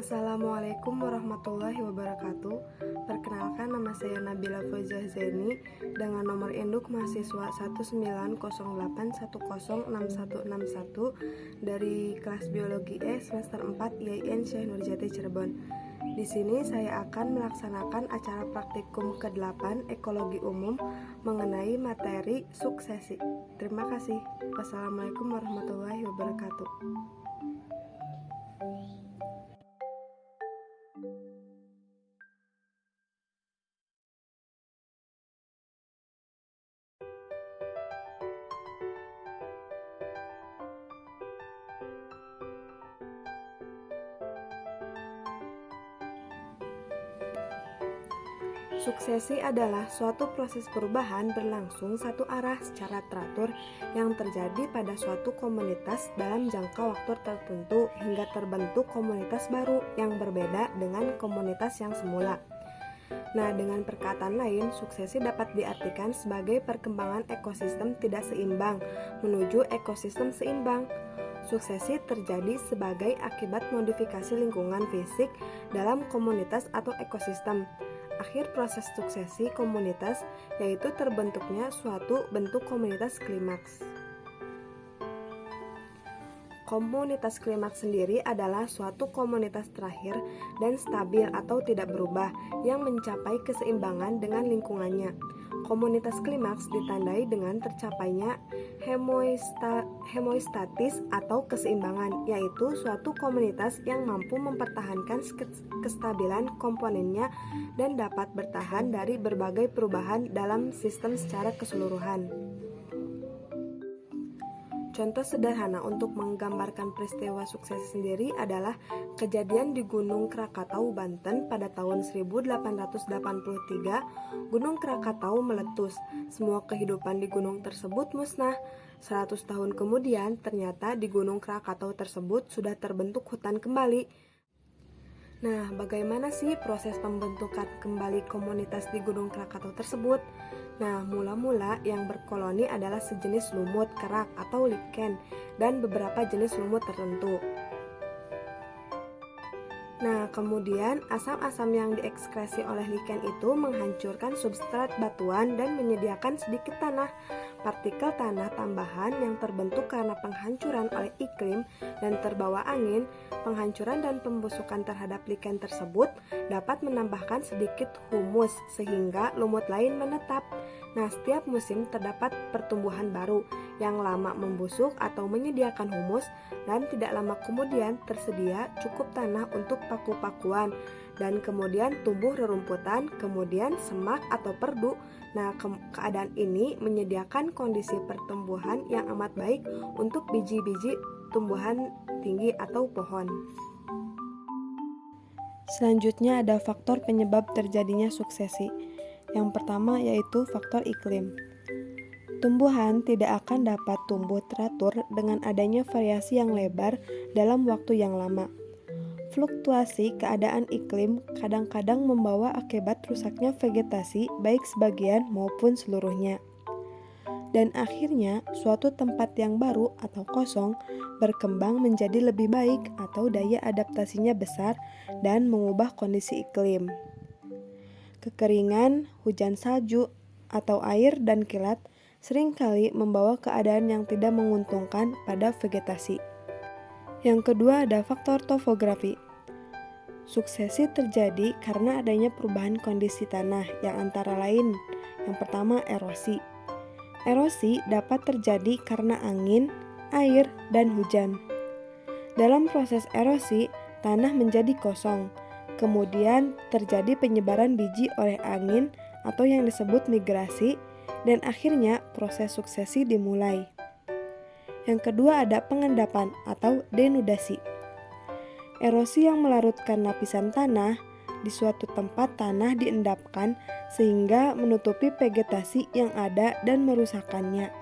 Assalamualaikum warahmatullahi wabarakatuh. Perkenalkan, nama saya Nabila Fauzah Zaini dengan nomor induk mahasiswa 1908106161 dari kelas Biologi E semester 4 IAIN Syekh Nurjati Cirebon. Di sini saya akan melaksanakan acara praktikum ke-8 Ekologi Umum mengenai materi suksesi. Terima kasih. Wassalamualaikum warahmatullahi wabarakatuh. Suksesi adalah suatu proses perubahan berlangsung satu arah secara teratur yang terjadi pada suatu komunitas dalam jangka waktu tertentu hingga terbentuk komunitas baru yang berbeda dengan komunitas yang semula. Nah, dengan perkataan lain, suksesi dapat diartikan sebagai perkembangan ekosistem tidak seimbang menuju ekosistem seimbang. Suksesi terjadi sebagai akibat modifikasi lingkungan fisik dalam komunitas atau ekosistem. Akhir proses suksesi komunitas yaitu terbentuknya suatu bentuk komunitas klimaks. Komunitas klimaks sendiri adalah suatu komunitas terakhir dan stabil atau tidak berubah yang mencapai keseimbangan dengan lingkungannya. Komunitas klimaks ditandai dengan tercapainya homeostatis atau keseimbangan, yaitu suatu komunitas yang mampu mempertahankan kestabilan komponennya dan dapat bertahan dari berbagai perubahan dalam sistem secara keseluruhan. Contoh sederhana untuk menggambarkan peristiwa sukses sendiri adalah kejadian di Gunung Krakatau, Banten pada tahun 1883. Gunung Krakatau meletus, semua kehidupan di gunung tersebut musnah. 100 tahun kemudian, ternyata di Gunung Krakatau tersebut sudah terbentuk hutan kembali. Nah, bagaimana sih proses pembentukan kembali komunitas di Gunung Krakatau tersebut? Nah, mula-mula yang berkoloni adalah sejenis lumut kerak atau lichen dan beberapa jenis lumut tertentu. Nah, kemudian asam-asam yang diekskresi oleh lichen itu menghancurkan substrat batuan dan menyediakan sedikit tanah. Partikel tanah tambahan yang terbentuk karena penghancuran oleh iklim dan terbawa angin, penghancuran dan pembusukan terhadap lichen tersebut dapat menambahkan sedikit humus sehingga lumut lain menetap. Nah, setiap musim terdapat pertumbuhan baru yang lama membusuk atau menyediakan humus dan tidak lama kemudian tersedia cukup tanah untuk paku-pakuan dan kemudian tumbuh rerumputan, kemudian semak atau perdu. Nah, keadaan ini menyediakan kondisi pertumbuhan yang amat baik untuk biji-biji tumbuhan tinggi atau pohon. Selanjutnya ada faktor penyebab terjadinya suksesi. Yang pertama yaitu faktor iklim. Tumbuhan tidak akan dapat tumbuh teratur dengan adanya variasi yang lebar dalam waktu yang lama. Fluktuasi keadaan iklim kadang-kadang membawa akibat rusaknya vegetasi baik sebagian maupun seluruhnya. Dan akhirnya suatu tempat yang baru atau kosong berkembang menjadi lebih baik atau daya adaptasinya besar dan mengubah kondisi iklim. Kekeringan, hujan salju, atau air dan kilat seringkali membawa keadaan yang tidak menguntungkan pada vegetasi. Yang kedua ada faktor topografi. Suksesi terjadi karena adanya perubahan kondisi tanah yang antara lain. Yang pertama erosi. Erosi dapat terjadi karena angin, air, dan hujan. Dalam proses erosi, tanah menjadi kosong. Kemudian terjadi penyebaran biji oleh angin atau yang disebut migrasi, dan akhirnya proses suksesi dimulai. Yang kedua ada pengendapan atau denudasi. Erosi yang melarutkan lapisan tanah. Di suatu tempat tanah diendapkan sehingga menutupi vegetasi yang ada dan merusakkannya.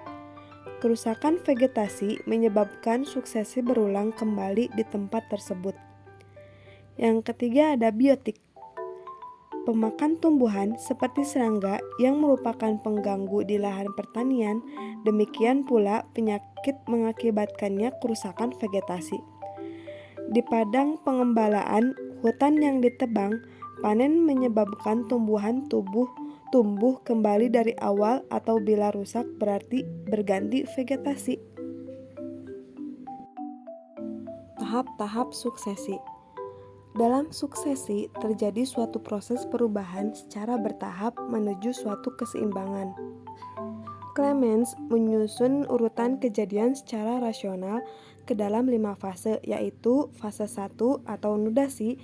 Kerusakan vegetasi menyebabkan suksesi berulang kembali di tempat tersebut. Yang ketiga ada biotik. Pemakan tumbuhan seperti serangga yang merupakan pengganggu di lahan pertanian, demikian pula penyakit mengakibatkannya kerusakan vegetasi. Di padang pengembalaan hutan yang ditebang, panen menyebabkan tumbuhan tumbuh kembali dari awal atau bila rusak berarti berganti vegetasi. Tahap-tahap suksesi. Dalam suksesi terjadi suatu proses perubahan secara bertahap menuju suatu keseimbangan. Clemens menyusun urutan kejadian secara rasional ke dalam 5 fase, yaitu fase 1 atau nudasi,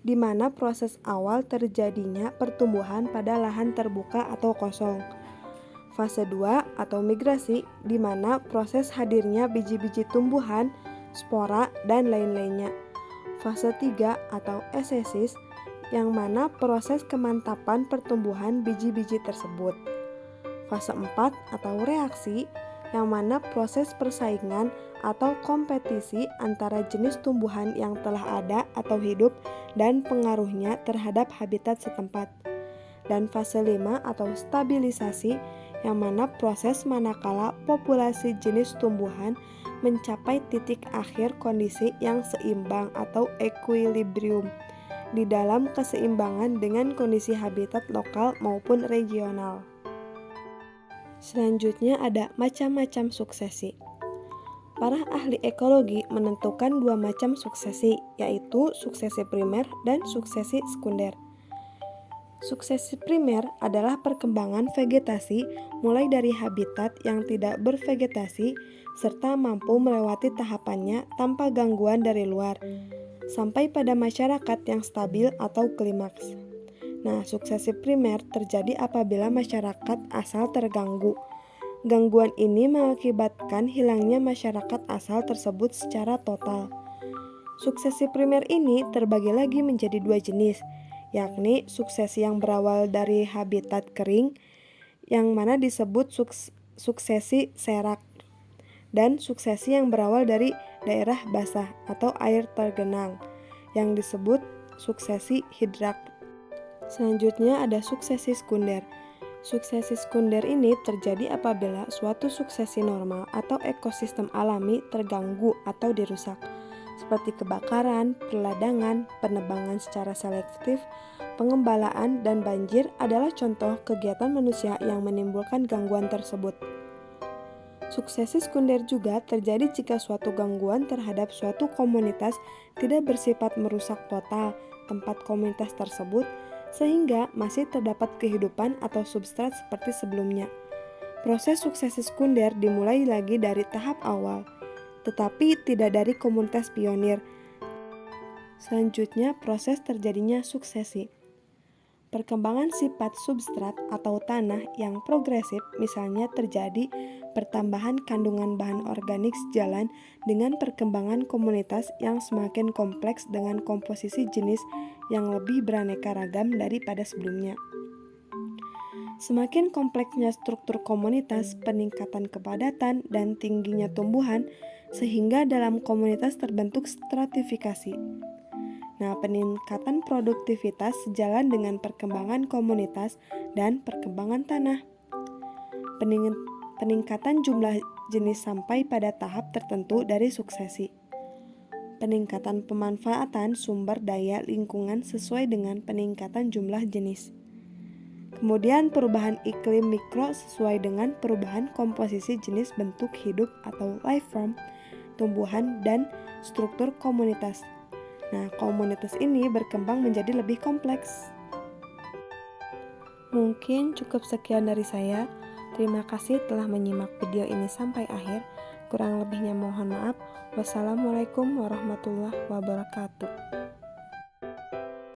di mana proses awal terjadinya pertumbuhan pada lahan terbuka atau kosong. Fase 2 atau migrasi, di mana proses hadirnya biji-biji tumbuhan, spora, dan lain-lainnya. Fase 3 atau esesis, yang mana proses kemantapan pertumbuhan biji-biji tersebut. Fase 4 atau reaksi, yang mana proses persaingan atau kompetisi antara jenis tumbuhan yang telah ada atau hidup dan pengaruhnya terhadap habitat setempat. Dan fase 5 atau stabilisasi, yang mana proses manakala populasi jenis tumbuhan mencapai titik akhir kondisi yang seimbang atau equilibrium di dalam keseimbangan dengan kondisi habitat lokal maupun regional. Selanjutnya ada macam-macam suksesi. Para ahli ekologi menentukan 2 macam suksesi, yaitu suksesi primer dan suksesi sekunder. Suksesi primer adalah perkembangan vegetasi mulai dari habitat yang tidak bervegetasi serta mampu melewati tahapannya tanpa gangguan dari luar, sampai pada masyarakat yang stabil atau klimaks. Nah, suksesi primer terjadi apabila masyarakat asal terganggu. Gangguan ini mengakibatkan hilangnya masyarakat asal tersebut secara total. Suksesi primer ini terbagi lagi menjadi 2 jenis, yakni suksesi yang berawal dari habitat kering, yang mana disebut suksesi serak, dan suksesi yang berawal dari daerah basah atau air tergenang, yang disebut suksesi hidrak. Selanjutnya ada suksesi sekunder. Suksesi sekunder ini terjadi apabila suatu suksesi normal atau ekosistem alami terganggu atau dirusak, seperti kebakaran, peladangan, penebangan secara selektif, pengembalaan, dan banjir adalah contoh kegiatan manusia yang menimbulkan gangguan tersebut. Suksesi sekunder juga terjadi jika suatu gangguan terhadap suatu komunitas tidak bersifat merusak total tempat komunitas tersebut, sehingga masih terdapat kehidupan atau substrat seperti sebelumnya. Proses suksesi sekunder dimulai lagi dari tahap awal, tetapi tidak dari komunitas pionir. Selanjutnya, proses terjadinya suksesi. Perkembangan sifat substrat atau tanah yang progresif misalnya terjadi pertambahan kandungan bahan organik sejalan dengan perkembangan komunitas yang semakin kompleks dengan komposisi jenis yang lebih beraneka ragam daripada sebelumnya. Semakin kompleksnya struktur komunitas, peningkatan kepadatan, dan tingginya tumbuhan, sehingga dalam komunitas terbentuk stratifikasi. Nah, peningkatan produktivitas sejalan dengan perkembangan komunitas dan perkembangan tanah. Peningkatan jumlah jenis sampai pada tahap tertentu dari suksesi. Peningkatan pemanfaatan sumber daya lingkungan sesuai dengan peningkatan jumlah jenis. Kemudian perubahan iklim mikro sesuai dengan perubahan komposisi jenis bentuk hidup atau life form, tumbuhan, dan struktur komunitas. Nah, komunitas ini berkembang menjadi lebih kompleks. Mungkin cukup sekian dari saya. Terima kasih telah menyimak video ini sampai akhir. Kurang lebihnya mohon maaf. Wassalamualaikum warahmatullahi wabarakatuh.